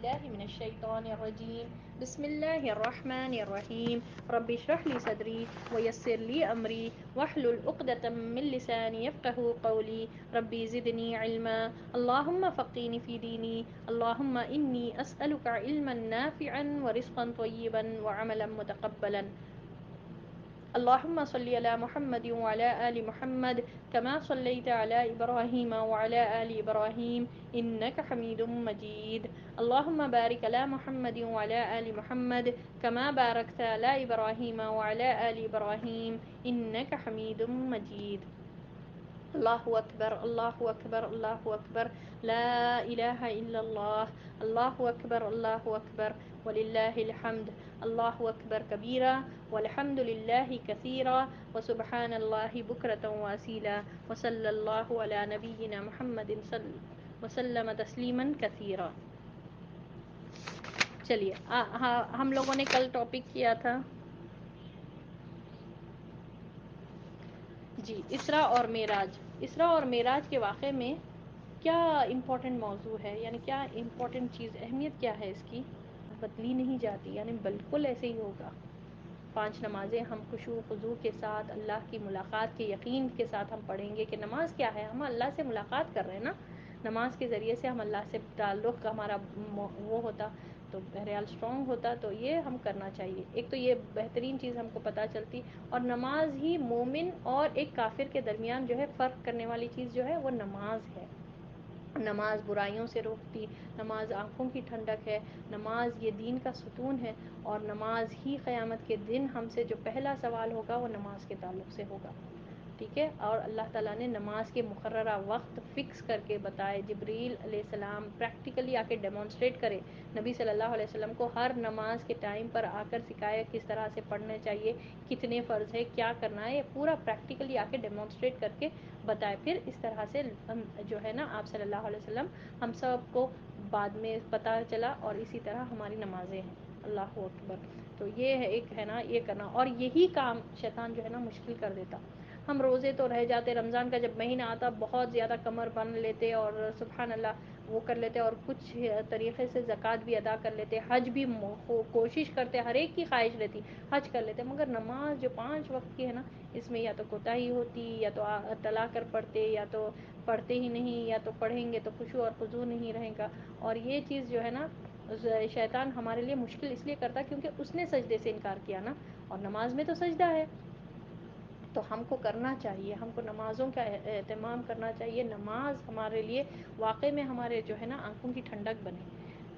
بالله من الشيطان الرجيم. بسم الله الرحمن الرحيم. رب اشرح لي صدري ويسر لي أمري واحلل عقدة من لساني يفقه قولي. ربي زدني علما. اللهم فقهني في ديني. اللهم إني أسألك علما نافعا ورزقا طيبا وعملا متقبلا. اللهم صل على محمد وعلى آل محمد كما صليت على إبراهيم وعلى آل إبراهيم إنك حميد مجيد. اللهم بارك على محمد وعلى آل محمد كما باركت على إبراهيم وعلى آل إبراهيم إنك حميد مجيد. الله أكبر الله أكبر الله أكبر لا إله إلا الله. الله أكبر الله أكبر ولله الحمد. الله أكبر كبيرا والحمد لله كثيرا وسبحان الله بكرة وأصيلا وصلى الله على نبينا محمد وسلم تسلیما کثیرا. چلیے ہم لوگوں نے کل ٹاپک کیا تھا جی اسراء اور معراج. اسراء اور معراج کے واقعے میں کیا امپورٹنٹ موضوع ہے، یعنی کیا امپورٹنٹ چیز، اہمیت کیا ہے اس کی، بدلی نہیں جاتی، یعنی بالکل ایسے ہی ہوگا. 5 نمازیں ہم خشوع و خضوع کے ساتھ اللہ کی ملاقات کے یقین کے ساتھ ہم پڑھیں گے کہ نماز کیا ہے، ہم اللہ سے ملاقات کر رہے ہیں نا، نماز کے ذریعے سے ہم اللہ سے تعلق ہمارا وہ ہوتا تو بہرحال اسٹرانگ ہوتا. تو یہ ہم کرنا چاہیے. ایک تو یہ بہترین چیز ہم کو پتہ چلتی، اور نماز ہی مومن اور ایک کافر کے درمیان جو ہے فرق کرنے والی چیز جو ہے وہ نماز ہے. نماز برائیوں سے روکتی، نماز آنکھوں کی ٹھنڈک ہے، نماز یہ دین کا ستون ہے، اور نماز ہی قیامت کے دن ہم سے جو پہلا سوال ہوگا وہ نماز کے تعلق سے ہوگا. ٹھیک ہے. اور اللہ تعالیٰ نے نماز کے مقررہ وقت فکس کر کے بتائے. جبریل علیہ السلام پریکٹیکلی آ کے ڈیمونسٹریٹ کرے نبی صلی اللہ علیہ وسلم کو، ہر نماز کے ٹائم پر آ کر سکھائے کس طرح سے پڑھنا چاہیے، کتنے فرض ہے، کیا کرنا ہے، یہ پورا پریکٹیکلی آ کے ڈیمونسٹریٹ کر کے بتائے. پھر اس طرح سے جو ہے نا آپ صلی اللہ علیہ وسلم ہم سب کو بعد میں پتہ چلا، اور اسی طرح ہماری نمازیں ہیں. اللہ اکبر. تو یہ ہے ایک ہے نا یہ کرنا، اور یہی کام شیطان جو ہے نا مشکل کر دیتا. ہم روزے تو رہ جاتے، رمضان کا جب مہینہ آتا بہت زیادہ کمر بن لیتے اور سبحان اللہ وہ کر لیتے، اور کچھ طریقے سے زکوٰۃ بھی ادا کر لیتے، حج بھی کوشش کرتے، ہر ایک کی خواہش رہتی حج کر لیتے، مگر نماز جو 5 وقت کی ہے نا اس میں یا تو کوتاہی ہوتی، یا تو ٹلا کر پڑھتے، یا تو پڑھتے ہی نہیں، یا تو پڑھیں گے تو خشوع اور خضوع نہیں رہے گا. اور یہ چیز جو ہے نا شیطان ہمارے لیے مشکل اس لیے کرتا کیونکہ اس نے سجدے سے انکار کیا نا، اور نماز میں تو سجدہ ہے. تو ہم کو کرنا چاہیے، ہم کو نمازوں کا اہتمام کرنا چاہیے. نماز ہمارے لیے واقعی میں ہمارے جو ہے نا آنکھوں کی ٹھنڈک بنے،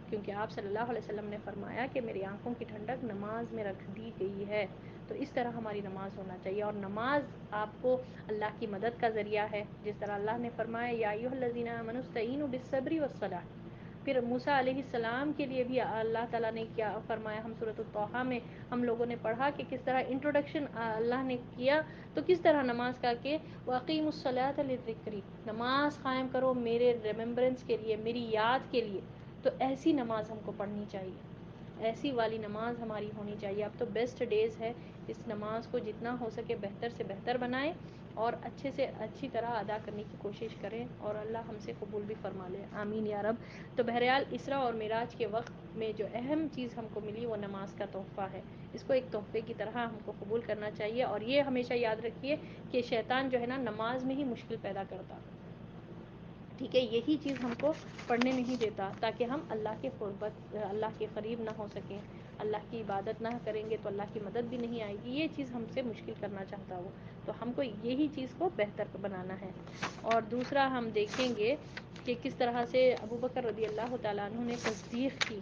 کیونکہ آپ صلی اللہ علیہ وسلم نے فرمایا کہ میری آنکھوں کی ٹھنڈک نماز میں رکھ دی گئی ہے. تو اس طرح ہماری نماز ہونا چاہیے. اور نماز آپ کو اللہ کی مدد کا ذریعہ ہے، جس طرح اللہ نے فرمایا یا ایھا الذین آمنوا استعینوا بالصبر والصلاۃ. پھر موسیٰ علیہ السلام کے لیے بھی اللہ تعالیٰ نے کیا فرمایا، ہم سورۃ الطٰہٰ میں ہم لوگوں نے پڑھا کہ کس طرح انٹروڈکشن اللہ نے کیا، تو کس طرح نماز کا کہ وَأَقِیمُوا الصَّلَاةَ لِلذِّکْرِ، نماز قائم کرو میرے ریممبرنس کے لیے، میری یاد کے لیے. تو ایسی نماز ہم کو پڑھنی چاہیے، ایسی والی نماز ہماری ہونی چاہیے. اب تو بیسٹ ڈیز ہے، اس نماز کو جتنا ہو سکے بہتر سے بہتر بنائیں اور اچھے سے اچھی طرح ادا کرنے کی کوشش کریں، اور اللہ ہم سے قبول بھی فرما لے، آمین یا رب. تو بہرحال اسراء اور معراج کے وقت میں جو اہم چیز ہم کو ملی وہ نماز کا تحفہ ہے. اس کو ایک تحفے کی طرح ہم کو قبول کرنا چاہیے. اور یہ ہمیشہ یاد رکھیے کہ شیطان جو ہے نا نماز میں ہی مشکل پیدا کرتا. ٹھیک ہے. یہی چیز ہم کو پڑھنے نہیں دیتا تاکہ ہم اللہ کے قربت، اللہ کے قریب نہ ہو سکیں. اللہ کی عبادت نہ کریں گے تو اللہ کی مدد بھی نہیں آئے گی. یہ چیز ہم سے مشکل کرنا چاہتا وہ. تو ہم کو یہی چیز کو بہتر بنانا ہے. اور دوسرا ہم دیکھیں گے کہ کس طرح سے ابوبکر رضی اللہ تعالیٰ عنہ نے تصدیق کی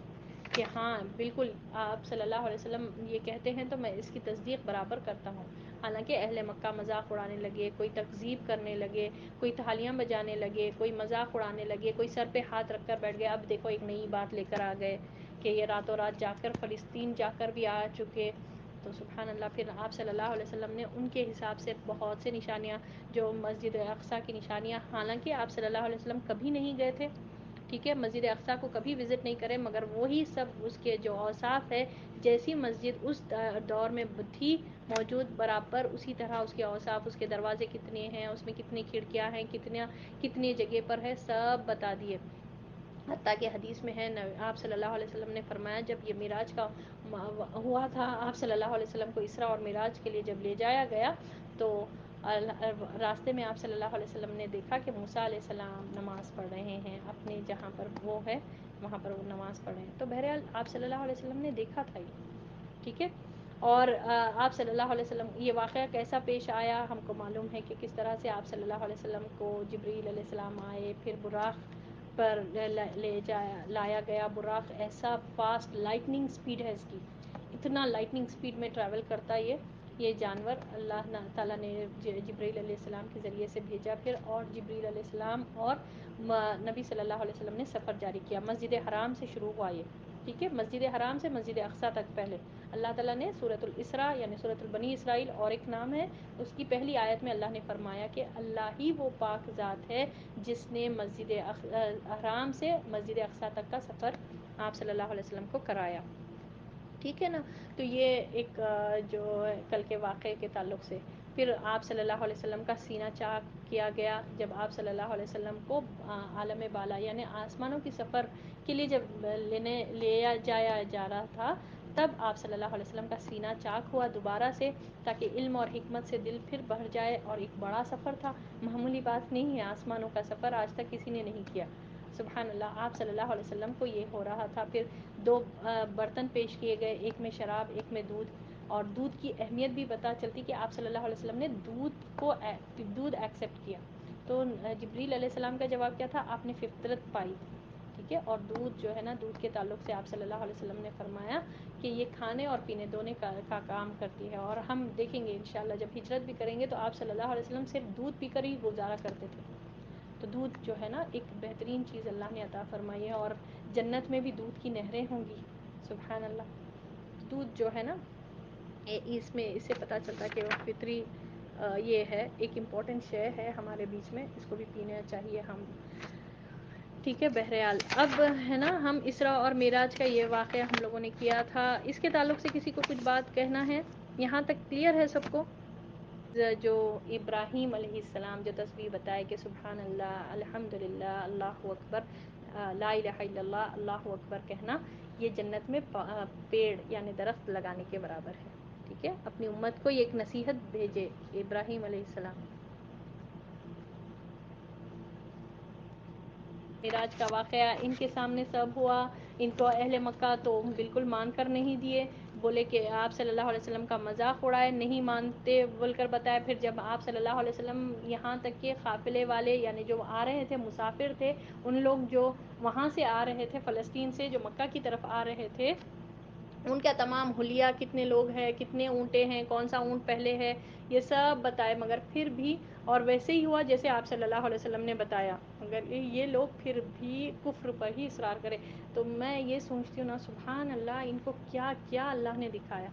کہ ہاں بالکل آپ صلی اللہ علیہ وسلم یہ کہتے ہیں تو میں اس کی تصدیق برابر کرتا ہوں. حالانکہ اہل مکہ مذاق اڑانے لگے، کوئی تکذیب کرنے لگے، کوئی تالیاں بجانے لگے، کوئی مذاق اڑانے لگے، کوئی سر پہ ہاتھ رکھ کر بیٹھ گئے. اب دیکھو ایک نئی بات لے کر آ گئے کہ یہ راتوں رات جا کر فلسطین جا کر بھی آ چکے. تو سبحان اللہ. پھر آپ صلی اللہ علیہ وسلم نے ان کے حساب سے بہت سے نشانیاں، جو مسجد اقصیٰ کی نشانیاں، حالانکہ آپ صلی اللہ علیہ وسلم کبھی نہیں گئے تھے، ٹھیک ہے، مسجد اقصیٰ کو کبھی وزٹ نہیں کرے، مگر وہی سب اس کے جو اوصاف ہے، جیسی مسجد اس دور میں تھی موجود برابر اسی طرح اس کے اوصاف، اس کے دروازے کتنے ہیں، اس میں کتنی کھڑکیاں ہیں، کتنی جگہ پر ہے، سب بتا دیے. حتیٰ کہ حدیث میں ہے آپ صلی اللہ علیہ وسلم نے فرمایا جب یہ معراج کا ہوا تھا، آپ صلی اللہ علیہ وسلم کو اسراء اور معراج کے لیے جب لے جایا گیا تو راستے میں آپ صلی اللہ علیہ وسلم نے دیکھا کہ موسیٰ علیہ السلام نماز پڑھ رہے ہیں اپنے جہاں پر وہ ہے وہاں پر وہ نماز پڑھ رہے ہیں. تو بہرحال آپ صلی اللہ علیہ وسلم نے دیکھا تھا یہ، ٹھیک ہے. اور آپ صلی اللہ علیہ وسلم یہ واقعہ کیسا پیش آیا ہم کو معلوم ہے کہ کس طرح سے آپ صلی اللہ علیہ وسلم کو جبریل علیہ السلام آئے، پھر براق پر لایا گیا. براق ایسا فاسٹ لائٹننگ سپیڈ ہے اس کی، اتنا لائٹننگ سپیڈ میں ٹریول کرتا یہ جانور. اللہ تعالیٰ نے جبریل علیہ السلام کے ذریعے سے بھیجا پھر، اور جبریل علیہ السلام اور نبی صلی اللہ علیہ وسلم نے سفر جاری کیا. مسجد حرام سے شروع ہوا یہ، ٹھیک ہے. مسجد حرام سے مسجد اقصیٰ تک پہلے اللہ تعالیٰ نے سورۃ الاسراء یعنی سورۃ البنی اسرائیل اور ایک نام ہے اس کی پہلی آیت میں اللہ نے فرمایا کہ اللہ ہی وہ پاک ذات ہے جس نے مسجد حرام سے مسجد اقصیٰ تک کا سفر آپ صلی اللہ علیہ وسلم کو کرایا، ٹھیک ہے نا. تو یہ ایک جو کل کے واقعے کے تعلق سے پھر آپ صلی اللہ علیہ وسلم کا سینہ چاک کیا گیا جب آپ صلی اللہ علیہ وسلم کو عالم بالا یعنی آسمانوں کی سفر کے لیے جب لیا جایا جا رہا تھا تب آپ صلی اللہ علیہ وسلم کا سینہ چاک ہوا دوبارہ سے، تاکہ علم اور حکمت سے دل پھر بڑھ جائے. اور ایک بڑا سفر تھا، معمولی بات نہیں ہے، آسمانوں کا سفر آج تک کسی نے نہیں کیا. سبحان اللہ. آپ صلی اللہ علیہ وسلم کو یہ ہو رہا تھا. پھر 2 برتن پیش کیے گئے، ایک میں شراب ایک میں دودھ. اور دودھ کی اہمیت بھی پتہ چلتی کہ آپ صلی اللہ علیہ وسلم نے دودھ ایکسیپٹ کیا. تو جبریل علیہ السلام کا جواب کیا تھا؟ آپ نے فطرت پائی، ٹھیک ہے. اور دودھ جو ہے نا، دودھ کے تعلق سے آپ صلی اللہ علیہ وسلم نے فرمایا کہ یہ کھانے اور پینے دونوں کا کام کرتی ہے. اور ہم دیکھیں گے انشاءاللہ جب ہجرت بھی کریں گے تو آپ صلی اللہ علیہ وسلم صرف دودھ پی کر ہی گزارا کرتے تھے. تو دودھ جو ہے نا ایک بہترین چیز اللہ نے عطا فرمائی ہے، اور جنت میں بھی دودھ کی نہریں ہوں گی. سبحان اللہ. دودھ جو ہے نا اس سے پتہ چلتا ہے کہ وہ فطری یہ ہے، ایک امپورٹنٹ شے ہے ہمارے بیچ میں، اس کو بھی پینا چاہیے ہم، ٹھیک ہے. بہرحال اب ہے نا ہم اسراء اور معراج کا یہ واقعہ ہم لوگوں نے کیا تھا. اس کے تعلق سے کسی کو کچھ بات کہنا ہے؟ یہاں تک کلیئر ہے سب کو؟ جو ابراہیم علیہ السلام جو تسبیح بتائے کہ سبحان اللہ، الحمدللہ، اللہ اکبر، لا الہ الا اللہ، اللہ اکبر کہنا، یہ جنت میں پیڑ یعنی درخت لگانے کے برابر ہے، ٹھیک ہے. اپنی امت کو یہ ایک نصیحت بھیجے ابراہیم علیہ السلام. معراج کا واقعہ ان کے سامنے سب ہوا. ان کو اہل مکہ تو بالکل مان کر نہیں دیے، بولے کہ آپ صلی اللہ علیہ وسلم کا مذاق اڑائے، نہیں مانتے بول کر بتایا. پھر جب آپ صلی اللہ علیہ وسلم یہاں تک کہ قافلے والے یعنی جو آ رہے تھے مسافر تھے، ان لوگ جو وہاں سے آ رہے تھے فلسطین سے جو مکہ کی طرف آ رہے تھے، ان کا تمام حلیہ کتنے لوگ ہیں، کتنے اونٹیں ہیں، کون سا اونٹ پہلے ہے، یہ سب بتائے. مگر پھر بھی اور ویسے ہی ہوا جیسے آپ صلی اللہ علیہ وسلم نے بتایا، مگر یہ لوگ پھر بھی کفر پر ہی اصرار کرے. تو میں یہ سوچتی ہوں نا سبحان اللہ، ان کو کیا کیا اللہ نے دکھایا.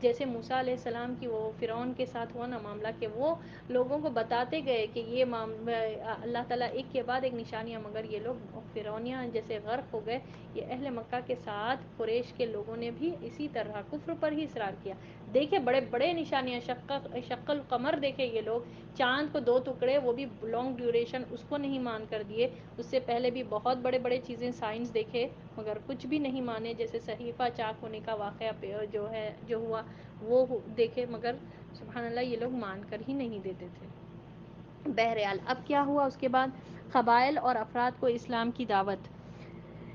جیسے موسیٰ علیہ السلام کی وہ فرعون کے ساتھ ہوا نا معاملہ کہ وہ لوگوں کو بتاتے گئے کہ یہ اللہ تعالیٰ ایک کے بعد ایک نشانیاں، مگر یہ لوگ فرعونیاں جیسے غرق ہو گئے. یہ اہل مکہ کے ساتھ قریش کے لوگوں نے بھی اسی طرح کفر پر ہی اصرار کیا. دیکھے بڑے بڑے نشانیاں، شق القمر دیکھے یہ لوگ، چاند کو 2 ٹکڑے، وہ بھی لانگ ڈیوریشن، اس کو نہیں مان کر دیے. اس سے پہلے بھی بہت بڑے بڑے چیزیں سائنس دیکھے مگر کچھ بھی نہیں مانے. جیسے صحیفہ چاک ہونے کا واقعہ جو ہوا وہ دیکھے، مگر سبحان اللہ یہ لوگ مان کر ہی نہیں دیتے تھے. بہرحال اب کیا ہوا اس کے بعد؟ قبائل اور افراد کو اسلام کی دعوت.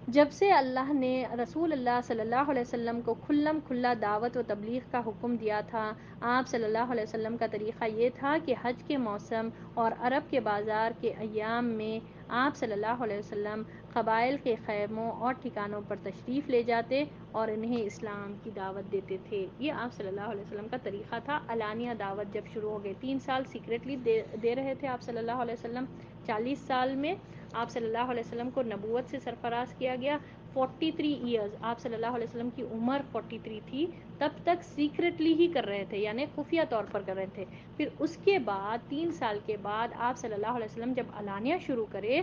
جب سے اللہ نے رسول اللہ صلی اللہ علیہ وسلم کو کھلا دعوت و تبلیغ کا حکم دیا تھا، آپ صلی اللہ علیہ وسلم کا طریقہ یہ تھا کہ حج کے موسم اور عرب کے بازار کے ایام میں آپ صلی اللہ علیہ وسلم قبائل کے خیموں اور ٹھکانوں پر تشریف لے جاتے اور انہیں اسلام کی دعوت دیتے تھے. یہ آپ صلی اللہ علیہ وسلم کا طریقہ تھا. علانیہ دعوت جب شروع ہو گئی، 3 سال سیکریٹلی دے رہے تھے آپ صلی اللہ علیہ وسلم. 40 سال میں آپ صلی اللہ علیہ وسلم کو نبوت سے سرفراز کیا گیا. 43 ایئرز آپ صلی اللہ علیہ وسلم کی عمر 43 تھی، تب تک سیکریٹلی ہی کر رہے تھے یعنی خفیہ طور پر کر رہے تھے. پھر اس کے بعد 3 سال کے بعد آپ صلی اللہ علیہ وسلم جب علانیہ شروع کرے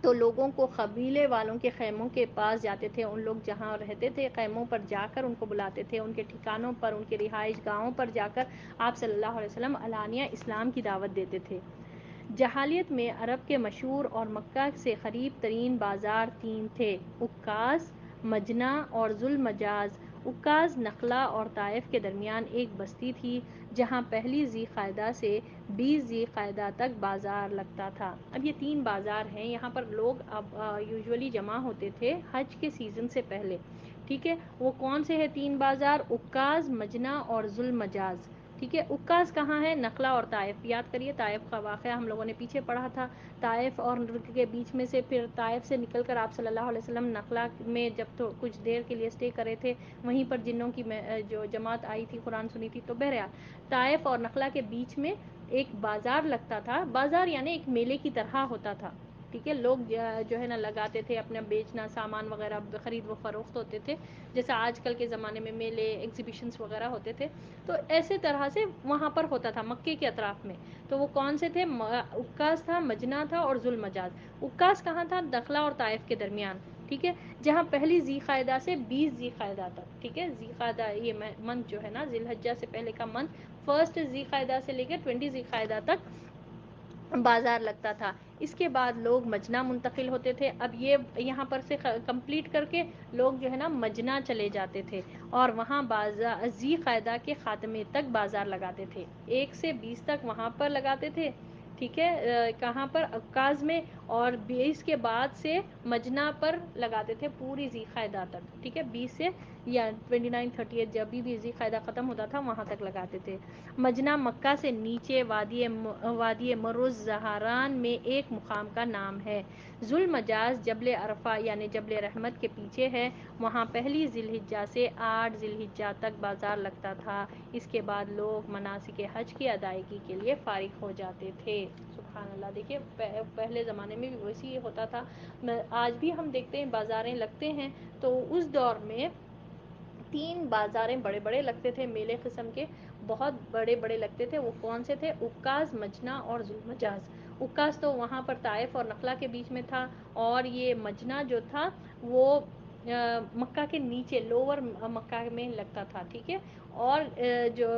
تو لوگوں کو قبیلے والوں کے خیموں کے پاس جاتے تھے، ان لوگ جہاں رہتے تھے خیموں پر جا کر ان کو بلاتے تھے، ان کے ٹھکانوں پر، ان کے رہائش گاہوں پر جا کر آپ صلی اللہ علیہ وسلم علانیہ اسلام کی دعوت دیتے تھے. جاہلیت میں عرب کے مشہور اور مکہ سے قریب ترین بازار تین تھے: عکاظ، مجنہ اور ذوالمجاز۔ عکاظ نخلا اور طائف کے درمیان ایک بستی تھی جہاں پہلی ذی قعدہ سے 20 ذی قعدہ تک بازار لگتا تھا۔ اب یہ تین بازار ہیں، یہاں پر لوگ اب یوزولی جمع ہوتے تھے حج کے سیزن سے پہلے، ٹھیک ہے۔ وہ کون سے ہیں تین بازار؟ عکاظ، مجنہ اور ذوالمجاز، ٹھیک ہے۔ عکاظ کہاں ہے؟ نخلا اور طائف۔ یاد کریے طائف کا واقعہ ہم لوگوں نے پیچھے پڑھا تھا۔ طائف اور کے بیچ میں سے پھر طائف سے نکل کر آپ صلی اللہ علیہ وسلم نخلا میں جب تو کچھ دیر کے لیے اسٹے کرے تھے، وہیں پر جنوں کی جو جماعت آئی تھی، قرآن سنی تھی۔ تو بہرحال طائف اور نخلا کے بیچ میں ایک بازار لگتا تھا۔ بازار یعنی ایک میلے کی طرح ہوتا تھا، ٹھیک ہے۔ لوگ جو ہے نا لگاتے تھے، اپنا بیچنا، سامان وغیرہ خرید و فروخت ہوتے تھے، جیسا آج کل کے زمانے میں میلے ایگزیبیشنس وغیرہ ہوتے تھے، تو ایسے طرح سے وہاں پر ہوتا تھا مکے کے اطراف میں۔ تو وہ کون سے تھے؟ عکاظ تھا، مجنہ تھا اور ذوالمجاز۔ عکاظ کہاں تھا؟ نخلا اور طائف کے درمیان، ٹھیک ہے، جہاں پہلی ذی قعدہ سے 20 ذی قعدہ تک، ٹھیک ہے۔ ذی قعدہ یہ منتھ جو ہے نا، ذی الحجہ سے پہلے کا منتھ، فرسٹ ذی قعدہ سے لے کے 20 ذی قعدہ تک بازار لگتا تھا۔ اس کے بعد لوگ مجنہ منتقل ہوتے تھے۔ اب یہ یہاں پر سے کمپلیٹ کر کے لوگ جو ہے نا مجنہ چلے جاتے تھے اور وہاں ذی قعدہ کے خاتمے تک بازار لگاتے تھے، 1 سے 20 تک وہاں پر لگاتے تھے، ٹھیک ہے، کہاں پر؟ عکاظ میں، اور 20 کے بعد سے مجنہ پر لگاتے تھے پوری ذی قعدہ تک، ٹھیک ہے، 20 سے یا 29 30 جب بھی ذی قعدہ ختم ہوتا تھا وہاں تک لگاتے تھے۔ مجنہ مکہ سے نیچے وادی مروز زہران میں ایک مقام کا نام ہے۔ ذوالمجاز جبل عرفہ یعنی جبل رحمت کے پیچھے ہے، وہاں پہلی ذی الحجہ سے 8 ذی الحجہ تک بازار لگتا تھا۔ اس کے بعد لوگ مناسک حج کی ادائیگی کے لیے فارغ ہو جاتے تھے۔ سبحان اللہ، دیکھیے پہلے زمانے میں بھی ویسے ہی ہوتا تھا۔ آج بھی ہم دیکھتے ہیں بازاریں لگتے ہیں، تو اس دور میں 3 بازاریں بڑے بڑے لگتے تھے، میلے قسم کے بہت بڑے بڑے لگتے تھے۔ وہ کون سے تھے؟ عکاظ، مجنہ اور ذوالمجاز۔ عکاظ تو وہاں پر طائف اور نخلا کے بیچ میں تھا، اور یہ مجنہ جو تھا وہ مکہ کے نیچے لوور مکہ میں لگتا تھا، ٹھیک ہے۔ اور جو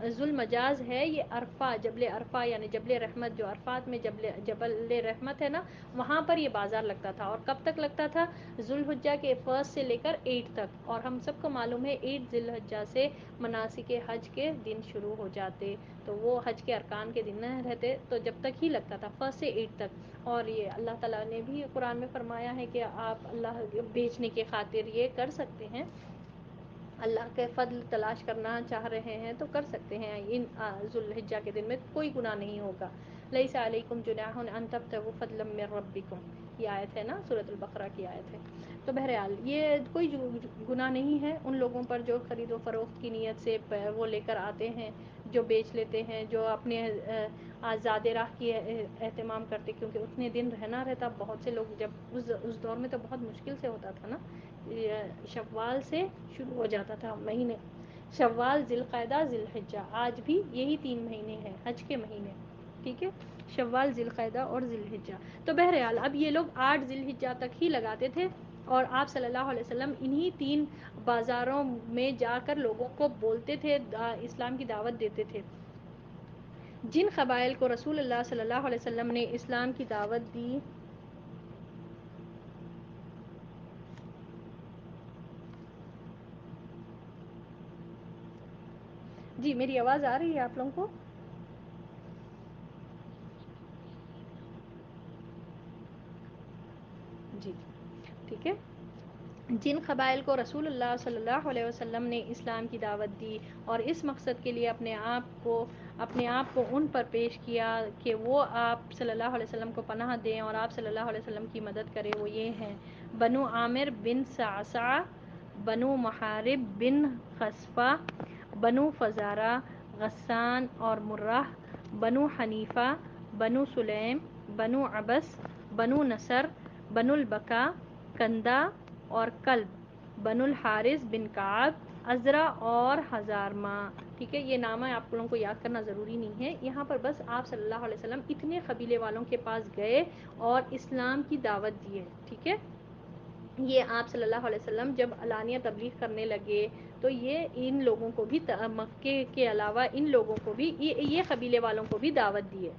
ذوالمجاز ہے یہ عرفہ، جبل عرفہ یعنی جبل رحمت، جو عرفات میں جبل رحمت ہے نا، وہاں پر یہ بازار لگتا تھا۔ اور کب تک لگتا تھا؟ ذوالحجہ کے 1 سے لے کر 8 تک، اور ہم سب کو معلوم ہے 8 ذی الحجہ سے مناسک حج کے دن شروع ہو جاتے، تو وہ حج کے ارکان کے دن نہ رہتے، تو جب تک ہی لگتا تھا 1 سے 8 تک۔ اور یہ اللہ تعالیٰ نے بھی قرآن میں فرمایا ہے کہ آپ اللہ بیچنے کے خاطر یہ کر سکتے ہیں، اللہ کے فضل تلاش کرنا چاہ رہے ہیں تو کر سکتے ہیں، ان ذو الحجہ کے دن میں کوئی گناہ نہیں ہوگا۔ لیس علیکم جناح ان تبتغوا فضلا من ربکم، یہ آیت ہے نا، سورۃ البقرہ کی آیت ہے۔ تو بہرحال یہ کوئی گناہ نہیں ہے ان لوگوں پر جو خرید و فروخت کی نیت سے وہ لے کر آتے ہیں، جو بیچ لیتے ہیں، جو اپنے آزاد راہ کی اہتمام کرتے، کیونکہ اتنے دن رہنا رہتا بہت سے لوگ، جب اس دور میں تو بہت مشکل سے ہوتا تھا نا، شوال سے شروع ہو جاتا تھا مہینے، شوال، ذی القعدہ، ذی الحجہ، آج بھی یہی 3 مہینے ہیں حج کے مہینے، ٹھیک ہے، شوال، ذی القعدہ اور ذی الحجہ۔ تو بہرحال اب یہ لوگ 8 ذی الحجہ تک ہی لگاتے تھے، اور آپ صلی اللہ علیہ وسلم انہی 3 بازاروں میں جا کر لوگوں کو بولتے تھے، اسلام کی دعوت دیتے تھے۔ جن قبائل کو رسول اللہ صلی اللہ علیہ وسلم نے اسلام کی دعوت دی، جی میری آواز آ رہی ہے آپ لوگوں کو؟ جی ٹھیک ہے۔ جن قبائل کو رسول اللہ صلی اللہ علیہ وسلم نے اسلام کی دعوت دی اور اس مقصد کے لیے اپنے آپ کو ان پر پیش کیا کہ وہ آپ صلی اللہ علیہ وسلم کو پناہ دیں اور آپ صلی اللہ علیہ وسلم کی مدد کرے، وہ یہ ہیں: بنو عامر بن صعصع، بنو محارب بن خصفہ، بنو فزارہ، غسان اور مرہ، بنو حنیفہ، بنو سلیم، بنو عبس، بنو نصر، بنو البکا، کندہ اور کلب، بنو الحارث بن کعب، ازرا اور ہزارما، ٹھیک ہے۔ یہ نام آپ لوگوں کو یاد کرنا ضروری نہیں ہے، یہاں پر بس آپ صلی اللہ علیہ وسلم اتنے قبیلے والوں کے پاس گئے اور اسلام کی دعوت دیے، ٹھیک ہے۔ یہ آپ صلی اللہ علیہ وسلم جب علانیہ تبلیغ کرنے لگے تو یہ ان لوگوں کو بھی، مکے کے علاوہ ان لوگوں کو بھی، یہ قبیلے والوں کو بھی دعوت دیے۔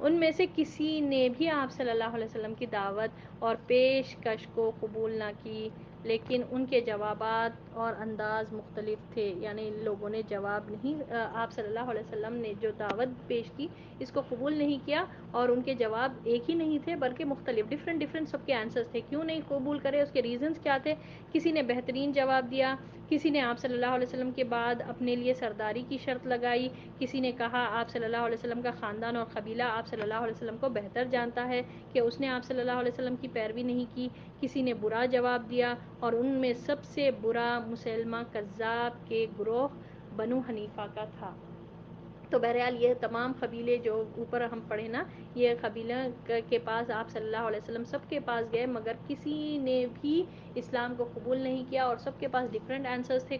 ان میں سے کسی نے بھی آپ صلی اللہ علیہ وسلم کی دعوت اور پیشکش کو قبول نہ کی، لیکن ان کے جوابات اور انداز مختلف تھے، یعنی لوگوں نے جواب نہیں، آپ صلی اللہ علیہ وسلم نے جو دعوت پیش کی اس کو قبول نہیں کیا، اور ان کے جواب ایک ہی نہیں تھے بلکہ مختلف ڈفرینٹ سب کے آنسرز تھے۔ کیوں نہیں قبول کرے، اس کے ریزنز کیا تھے؟ کسی نے بہترین جواب دیا، کسی نے آپ صلی اللہ علیہ وسلم کے بعد اپنے لیے سرداری کی شرط لگائی، کسی نے کہا آپ صلی اللہ علیہ وسلم کا خاندان اور قبیلہ آپ صلی اللہ علیہ وسلم کو بہتر جانتا ہے کہ اس نے آپ صلی اللہ علیہ وسلم کی پیروی نہیں کی، کسی نے برا جواب دیا، اور ان میں سب سے برا مسلمہ کذاب کے گروہ بنو حنیفہ کا تھا۔ تو بہرحال یہ تمام قبیلے جو اوپر ہم پڑھے نا، یہ قبیلہ کے پاس آپ صلی اللہ علیہ وسلم سب کے پاس گئے، مگر کسی نے بھی اسلام کو قبول نہیں کیا، اور سب کے پاس ڈفرینٹ آنسرز تھے۔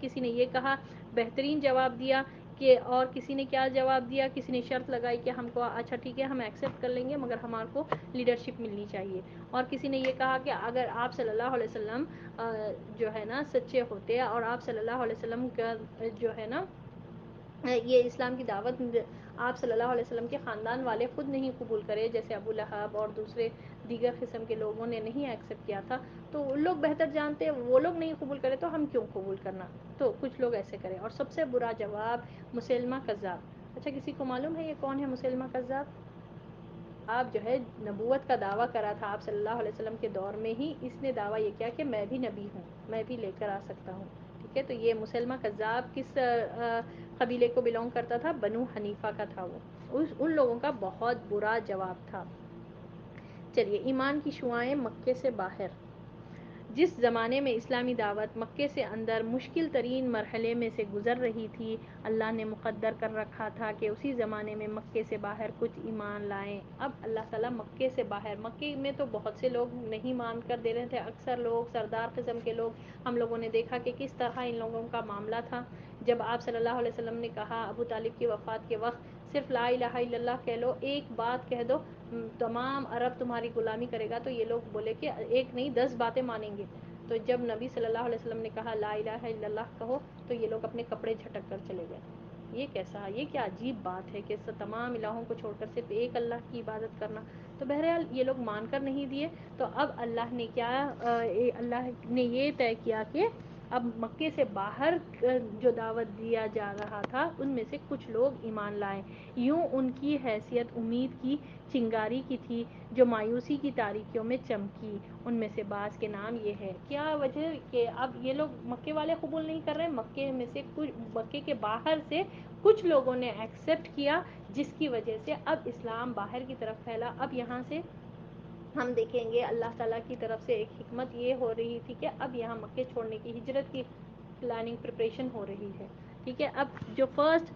کسی نے یہ کہا، بہترین جواب دیا کہ، اور کسی نے کیا جواب دیا، کسی نے شرط لگائی کہ ہم کو اچھا ٹھیک ہے ہم ایکسیپٹ کر لیں گے مگر ہمارے کو لیڈرشپ ملنی چاہیے، اور کسی نے یہ کہا کہ اگر آپ صلی اللہ علیہ وسلم جو ہے نا سچے ہوتے، اور آپ صلی اللہ علیہ وسلم کا جو ہے نا یہ اسلام کی دعوت آپ صلی اللہ علیہ وسلم کے خاندان والے خود نہیں قبول کرے، جیسے ابو لہب اور دوسرے دیگر قسم کے لوگوں نے نہیں ایکسیپٹ کیا تھا، تو وہ لوگ بہتر جانتے، وہ لوگ نہیں قبول کرے تو ہم کیوں قبول کرنا؟ تو کچھ لوگ ایسے کریں۔ اور سب سے برا جواب مسلمہ کذاب۔ اچھا کسی کو معلوم ہے یہ کون ہے مسلمہ کذاب؟ آپ جو ہے نبوت کا دعویٰ کرا تھا آپ صلی اللہ علیہ وسلم کے دور میں ہی، اس نے دعویٰ یہ کیا کہ میں بھی نبی ہوں، میں بھی لے کر آ سکتا ہوں، ٹھیک ہے؟ تو یہ مسلمہ کذاب کس قبیلے کو بلونگ کرتا تھا؟ بنو حنیفہ کا تھا وہ، ان لوگوں کا بہت برا جواب تھا۔ چلیے، ایمان کی شعائیں مکے سے باہر۔ جس زمانے میں اسلامی دعوت مکے سے اندر مشکل ترین مرحلے میں سے گزر رہی تھی، اللہ نے مقدر کر رکھا تھا کہ اسی زمانے میں مکے سے باہر کچھ ایمان لائیں۔ اب اللہ تعالیٰ مکے سے باہر، مکے میں تو بہت سے لوگ نہیں مان کر دے رہے تھے، اکثر لوگ سردار قسم کے لوگ، ہم لوگوں نے دیکھا کہ کس طرح ان لوگوں کا معاملہ تھا۔ جب آپ صلی اللہ علیہ وسلم نے کہا ابو طالب کی وفات کے وقت، صرف لا الہ الا اللہ کہہ لو، ایک بات کہہ دو، تمام عرب تمہاری غلامی کرے گا، تو یہ لوگ بولے کہ ایک نہیں 10 باتیں مانیں گے۔ تو جب نبی صلی اللہ علیہ وسلم نے کہا لا الہ الا اللہ کہو، تو یہ لوگ اپنے کپڑے جھٹک کر چلے گئے۔ یہ کیسا، یہ کیا عجیب بات ہے کہ تمام الہوں کو چھوڑ کر صرف ایک اللہ کی عبادت کرنا؟ تو بہرحال یہ لوگ مان کر نہیں دیے، تو اب اللہ نے کیا، اللہ نے یہ طے کیا کہ اب مکے سے باہر جو دعوت دیا جا رہا تھا ان میں سے کچھ لوگ ایمان لائیں۔ یوں ان کی حیثیت امید کی چنگاری کی تھی جو مایوسی کی تاریکیوں میں چمکی۔ ان میں سے بعض کے نام یہ ہے۔ کیا وجہ کہ اب یہ لوگ مکے والے قبول نہیں کر رہے، مکے میں سے کچھ، مکے کے باہر سے کچھ لوگوں نے ایکسیپٹ کیا، جس کی وجہ سے اب اسلام باہر کی طرف پھیلا۔ اب یہاں سے ہم دیکھیں گے اللہ تعالیٰ کی طرف سے ایک حکمت یہ ہو رہی تھی کہ اب یہاں مکے چھوڑنے کی، ہجرت کی پلاننگ پریپریشن ہو رہی ہے، ٹھیک ہے؟ اب جو فرسٹ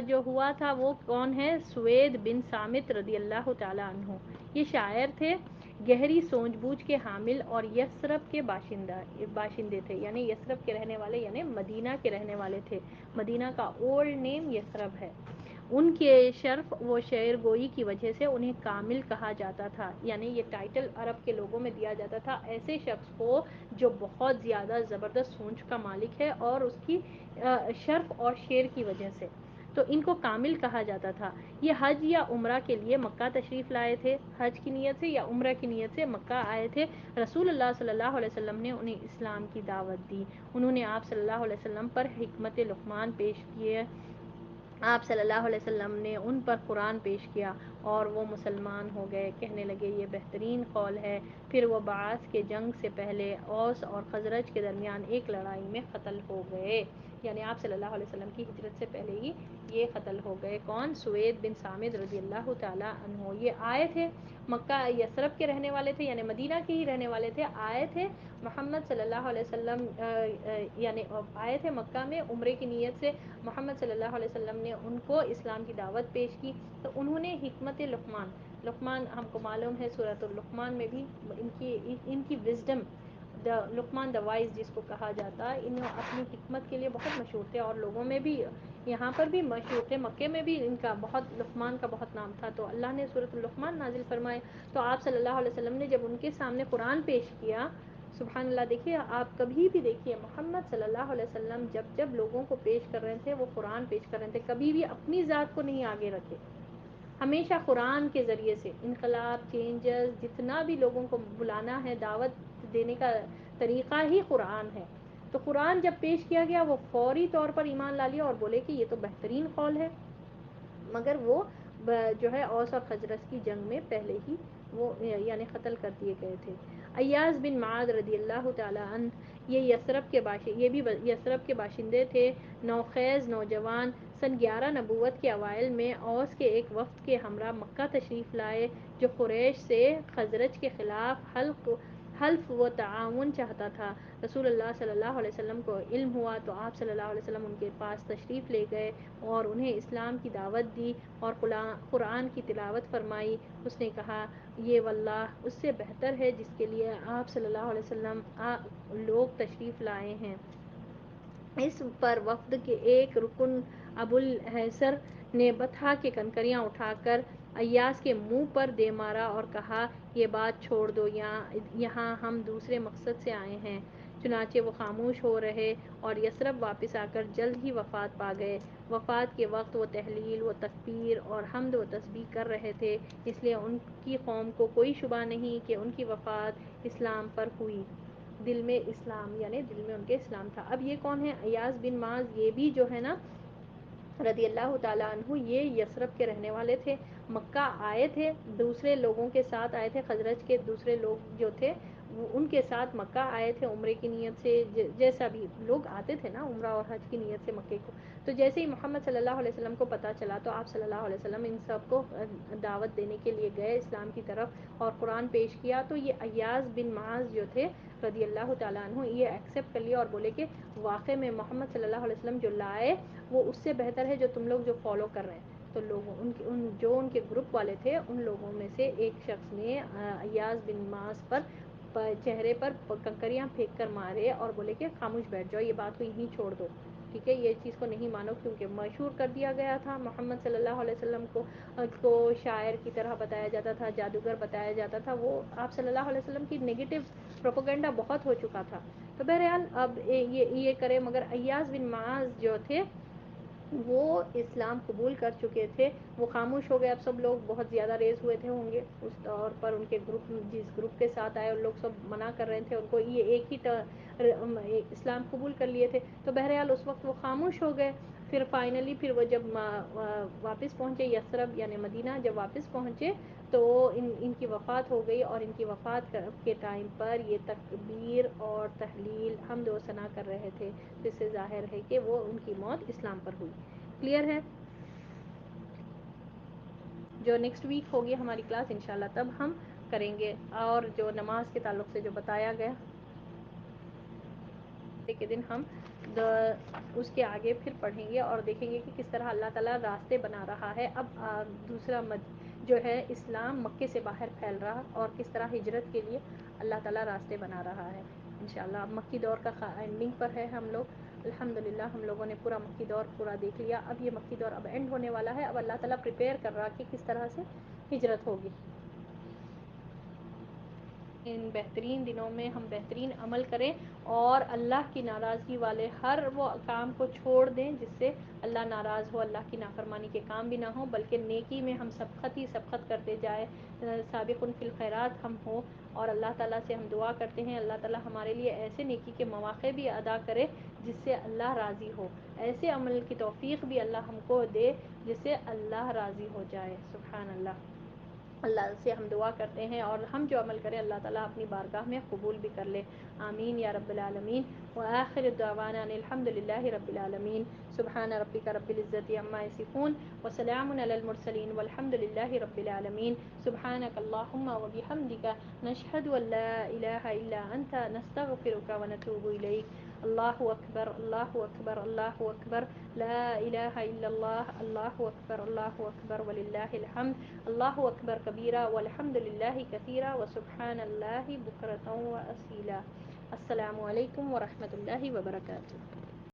جو ہوا تھا وہ کون ہے؟ سوید بن صامت رضی اللہ تعالیٰ عنہ۔ یہ شاعر تھے، گہری سوجھ بوجھ کے حامل، اور یثرب کے باشندے تھے، یعنی یثرب کے رہنے والے، یعنی مدینہ کے رہنے والے تھے۔ مدینہ کا اولڈ نیم یثرب ہے۔ ان کے شرف و شعر گوئی کی وجہ سے انہیں کامل کہا جاتا تھا، یعنی یہ ٹائٹل عرب کے لوگوں میں دیا جاتا تھا ایسے شخص کو جو بہت زیادہ زبردست سوچ کا مالک ہے، اور اس کی شرف اور شعر کی وجہ سے تو ان کو کامل کہا جاتا تھا۔ یہ حج یا عمرہ کے لیے مکہ تشریف لائے تھے، حج کی نیت سے یا عمرہ کی نیت سے مکہ آئے تھے۔ رسول اللہ صلی اللہ علیہ وسلم نے انہیں اسلام کی دعوت دی، انہوں نے آپ صلی اللہ علیہ وسلم پر حکمت لقمان پیش کیے، آپ صلی اللہ علیہ وسلم نے ان پر قرآن پیش کیا، اور وہ مسلمان ہو گئے، کہنے لگے یہ بہترین قول ہے۔ پھر وہ بعث کے جنگ سے پہلے اوس اور خزرج کے درمیان ایک لڑائی میں قتل ہو گئے، یعنی آپ صلی اللہ علیہ وسلم کی ہجرت سے پہلے ہی یہ قتل ہو گئے۔ کون؟ سوید بن صامت رضی اللہ تعالیٰ عنہ۔ یہ آئے تھے مکہ، یثرب کے رہنے والے تھے، یعنی مدینہ کے ہی رہنے والے تھے، آئے تھے محمد صلی اللہ علیہ وسلم یعنی آئے تھے مکہ میں عمرے کی نیت سے، محمد صلی اللہ علیہ وسلم نے ان کو اسلام کی دعوت پیش کی، تو انہوں نے حکمت لقمان ہم کو معلوم ہے سورۃ اللقمان میں بھی ان کی وزڈم، لقمان دا وائز جس کو کہا جاتا ہے، انہوں اپنی حکمت کے لیے بہت مشہور تھے، اور لوگوں میں بھی یہاں پر بھی مشہور تھے، مکے میں بھی ان کا بہت، لقمان کا بہت نام تھا، تو اللہ نے سورۃ اللقمان نازل فرمائے۔ تو آپ صلی اللہ علیہ وسلم نے جب ان کے سامنے قرآن پیش کیا، سبحان اللہ، دیکھیے آپ کبھی بھی دیکھیے محمد صلی اللہ علیہ وسلم جب لوگوں کو پیش کر رہے تھے، وہ قرآن پیش کر رہے تھے، کبھی بھی اپنی ذات کو نہیں آگے رکھے، ہمیشہ قرآن کے ذریعے سے انقلاب، چینجز، جتنا بھی لوگوں کو بلانا ہے، دعوت دینے کا طریقہ ہی قرآن ہے. تو قرآن جب پیش کیا گیا وہ فوری طور پر ایمان لا لیا اور بولے کہ یہ تو بہترین قول ہے. مگر وہ جو ہے اوس اور خزرج کی جنگ میں پہلے ہی وہ یعنی قتل کر دیے گئے تھے. ایاز بن معاذ رضی اللہ تعالی عنہ یہ بھی یثرب کے باشندے تھے. نوخیز نوجوان سن 11 نبوت کے اوائل میں اوس کے ایک وفد کے ہمراہ مکہ تشریف لائے جو قریش سے خزرج کے خلاف حلف و تعاون چاہتا تھا. رسول اللہ صلی اللہ علیہ وسلم کو علم ہوا تو آپ صلی اللہ علیہ وسلم ان کے پاس تشریف لے گئے اور انہیں اسلام کی دعوت دی اور قرآن کی تلاوت فرمائی. اس نے کہا یہ واللہ اس سے بہتر ہے جس کے لیے آپ صلی اللہ علیہ وسلم لوگ تشریف لائے ہیں. اس پر وفد کے ایک رکن ابو الحسر نے بطحا کے کنکریاں اٹھا کر ایاز کے منہ پر دے مارا اور کہا یہ بات چھوڑ دو، یہاں ہم دوسرے مقصد سے آئے ہیں. چنانچہ وہ خاموش ہو رہے اور یثرب واپس آ کر جلد ہی وفات پا گئے. وفات کے وقت وہ تحلیل و تکبیر اور حمد و تسبیح کر رہے تھے، اس لیے ان کی قوم کو کوئی شبہ نہیں کہ ان کی وفات اسلام پر ہوئی. دل میں اسلام یعنی دل میں ان کے اسلام تھا. اب یہ کون ہے؟ ایاز بن معاذ. یہ بھی جو ہے نا رضی اللہ تعالیٰ عنہ یہ یثرب کے رہنے والے تھے. مکہ آئے تھے، دوسرے لوگوں کے ساتھ آئے تھے. خزرج کے دوسرے لوگ جو تھے وہ ان کے ساتھ مکہ آئے تھے عمرے کی نیت سے. جیسا بھی لوگ آتے تھے نا عمرہ اور حج کی نیت سے مکے کو. تو جیسے ہی محمد صلی اللہ علیہ وسلم کو پتہ چلا تو آپ صلی اللہ علیہ وسلم ان سب کو دعوت دینے کے لیے گئے اسلام کی طرف اور قرآن پیش کیا. تو یہ ایاز بن معاذ جو تھے رضی اللہ تعالیٰ عنہ یہ ایکسیپٹ کر لیا اور بولے کہ واقع میں محمد صلی اللہ علیہ وسلم جو لائے وہ اس سے بہتر ہے جو تم لوگ جو فالو کر رہے ہیں. تو لوگوں جو ان کے گروپ والے تھے ان لوگوں میں سے ایک شخص نے ایاز بن معاذ پر چہرے پر کنکریاں پھینک کر مارے اور بولے کہ خاموش بیٹھ جاؤ، یہ بات کو یہیں چھوڑ دو. ٹھیک ہے، یہ چیز کو نہیں مانو کیونکہ مشہور کر دیا گیا تھا محمد صلی اللہ علیہ وسلم کو شاعر کی طرح بتایا جاتا تھا، جادوگر بتایا جاتا تھا. وہ آپ صلی اللہ علیہ وسلم کی نیگیٹو پروپیگنڈا بہت ہو چکا تھا. تو بہرحال اب یہ کرے مگر ایاز بن معاذ جو تھے وہ اسلام قبول کر چکے تھے. وہ خاموش ہو گئے. اب سب لوگ بہت زیادہ ریز ہوئے تھے ہوں گے اس طور پر. ان کے گروپ جس گروپ کے ساتھ آئے ان لوگ سب منع کر رہے تھے ان کو، یہ ایک ہی اسلام قبول کر لیے تھے. تو بہرحال اس وقت وہ خاموش ہو گئے. پھر فائنلی پھر وہ جب واپس پہنچے یثرب یعنی مدینہ، جب واپس پہنچے تو ان کی وفات ہو گئی اور ان کی وفات کے ٹائم پر یہ تکبیر اور تحلیل حمد و ثنا کر رہے تھے. جس سے ظاہر ہے کہ وہ ان کی موت اسلام پر ہوئی. کلیئر ہے؟ جو نیکسٹ ویک ہوگی ہماری کلاس انشاءاللہ تب ہم کریں گے. اور جو نماز کے تعلق سے جو بتایا گیا کے دن ہم اس کے آگے پھر پڑھیں گے اور دیکھیں گے کہ کس طرح اللہ تعالیٰ راستے بنا رہا ہے. اب دوسرا جو ہے اسلام مکے سے باہر پھیل رہا اور کس طرح ہجرت کے لیے اللہ تعالیٰ راستے بنا رہا ہے انشاءاللہ. اب مکی دور کا اینڈنگ پر ہے ہم لوگ. الحمدللہ ہم لوگوں نے پورا مکی دور پورا دیکھ لیا. اب یہ مکی دور اب اینڈ ہونے والا ہے. اب اللہ تعالیٰ پریپیئر کر رہا کہ کس طرح سے ہجرت ہوگی. ان بہترین دنوں میں ہم بہترین عمل کریں اور اللہ کی ناراضگی والے ہر وہ کام کو چھوڑ دیں جس سے اللہ ناراض ہو. اللہ کی نافرمانی کے کام بھی نہ ہوں بلکہ نیکی میں ہم سبقت کرتے جائیں. سابقون فی الخیرات ہم ہوں. اور اللہ تعالیٰ سے ہم دعا کرتے ہیں اللہ تعالیٰ ہمارے لیے ایسے نیکی کے مواقع بھی ادا کرے جس سے اللہ راضی ہو. ایسے عمل کی توفیق بھی اللہ ہم کو دے جس سے اللہ راضی ہو جائے. سبحان اللہ. اللہ سے ہم دعا کرتے ہیں اور ہم جو عمل کریں اللہ تعالیٰ اپنی بارگاہ میں قبول بھی کر لے. آمین یا رب العالمین. وآخر دعوانا ان الحمد للہ رب العالمین. سبحان ربک رب العزت عما یصفون وسلام علی المرسلین والحمد للہ رب العالمین. سبحانک اللہم وبحمدک نشہد ان لا الہ الا انت نستغفرک ونتوب الیک. اللہ اکبر اللہ اکبر اللہ اکبر. لا الہ الا اللہ. اللہ اکبر اللہ اکبر وللہ الحمد. اللہ اکبر کبیرہ والحمد للہ کثیرہ وسبحان اللہ بکرۃ و اصیلا. السلام علیکم ورحمۃ اللہ وبرکاتہ.